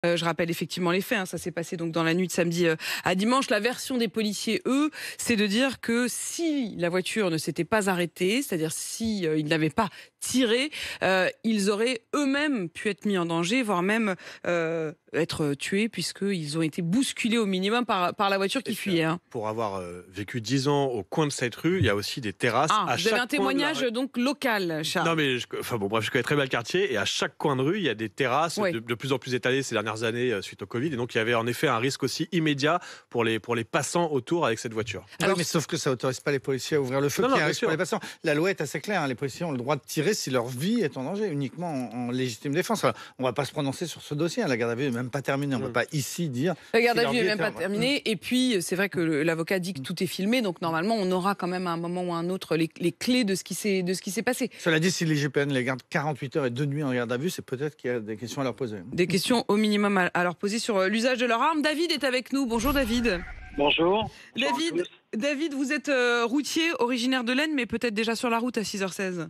Je rappelle effectivement les faits, hein, ça s'est passé donc dans la nuit de samedi à dimanche. La version des policiers, eux, c'est de dire que si la voiture ne s'était pas arrêtée, c'est-à-dire si ils n'avaient pas tiré, ils auraient eux-mêmes pu être mis en danger, voire même être tués, puisqu'ils ont été bousculés au minimum par la voiture Et qui puis, fuyait. Hein. pour avoir vécu 10 ans au coin de cette rue, il y a aussi des terrasses Ah, à vous avez un chaque coin de la témoignage rue. donc local, Non Charles. mais enfin bon bref, je connais très bien le quartier et à chaque coin de rue, il y a des terrasses Oui. de plus en plus étalées ces dernières années suite au Covid et donc il y avait en effet un risque aussi immédiat pour les passants autour avec cette voiture. Alors, Oui, mais sauf que ça autorise pas les policiers à ouvrir le feu Non, non, qui bien risque pour sûr. les passants. La loi est assez claire, hein. Les policiers ont le droit de tirer si leur vie est en danger, uniquement en légitime défense. Alors, on va pas se prononcer sur ce dossier, hein. La garde à vue n'est même pas terminée. On ne peut pas ici dire. la garde si à leur vue n'est vie même était pas en- terminée. Et puis, c'est vrai que l'avocat dit que tout est filmé. Donc, normalement, on aura quand même à un moment ou à un autre les clés de ce qui s'est passé. Cela dit, si l'IGPN les garde 48 heures et 2 nuits en garde à vue, c'est peut-être qu'il y a des questions à leur poser. Des questions au minimum à leur poser sur l'usage de leur arme. David est avec nous. Bonjour, David. Bonjour. Bonjour à David, tous. David, vous êtes routier, originaire de l'Aisne, mais peut-être déjà sur la route à 6h16.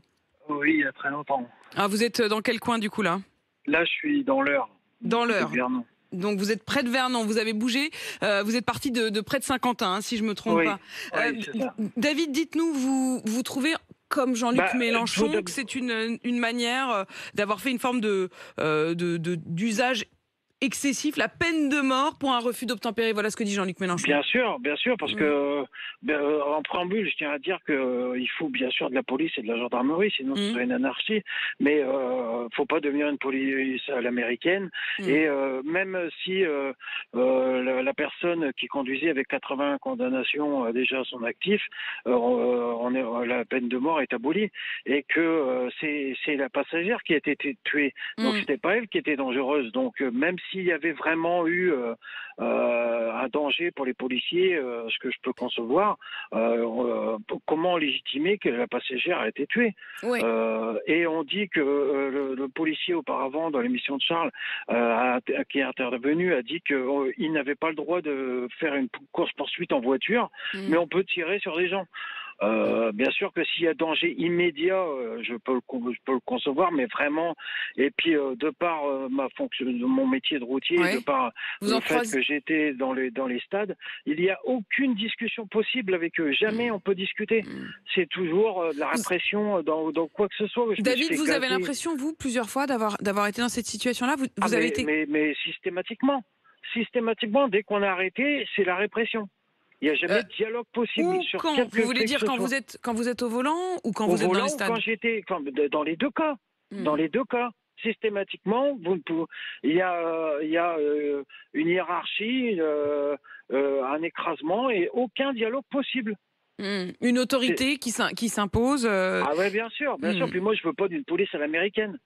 Oui, il y a très longtemps. Ah, vous êtes dans quel coin, du coup, là? Là, je suis dans l'heure. Dans l'Eure. Vernon. Donc, vous êtes près de Vernon. Vous avez bougé. Vous êtes parti de près de Saint-Quentin, hein, si je me trompe Oui. pas. Oui, c'est ça. David, dites-nous, vous trouvez, comme Jean-Luc Bah, Mélenchon, tout que c'est une manière d'avoir fait une forme d'usage excessif, la peine de mort pour un refus d'obtempérer? Voilà ce que dit Jean-Luc Mélenchon. Bien sûr, parce que en préambule, je tiens à dire que il faut bien sûr de la police et de la gendarmerie, sinon ce serait une anarchie. Mais faut pas devenir une police à l'américaine. Et même si la personne qui conduisait avec 80 condamnations a déjà à son actif, la peine de mort est abolie et que c'est la passagère qui a été tuée. Donc c'était pas elle qui était dangereuse. Donc même s'il y avait vraiment eu un danger pour les policiers, ce que je peux concevoir, comment légitimer que la passagère a été tuée? Oui. Et on dit que le policier auparavant, dans l'émission de Charles, qui est intervenu, a dit qu'il n'avait pas le droit de faire une course-poursuite en voiture, mais on peut tirer sur des gens. Bien sûr que s'il y a danger immédiat, je peux le concevoir, mais vraiment, et puis de par ma fonction, mon métier de routier, Ouais. de par Vous en le fait croisez- que j'étais dans les stades, il n'y a aucune discussion possible avec eux. Jamais on peut discuter. C'est toujours de la répression dans quoi que ce soit. Je me suis David, fait vous avez casser. l'impression, vous, plusieurs fois, d'avoir été dans cette situation-là? Vous avez été... mais systématiquement. Systématiquement, dès qu'on a arrêté, c'est la répression. Il n'y a jamais de dialogue possible Ou sur quand? quelque Vous voulez fait dire que ce quand soit. vous êtes au volant ou quand Au vous êtes dans volant les ou stades? dans les deux cas. Dans les deux cas. Systématiquement, il y a une hiérarchie, un écrasement et aucun dialogue possible. Une autorité qui s'impose. Ah ouais, bien sûr, bien sûr. Puis moi, je veux pas d'une police à l'américaine.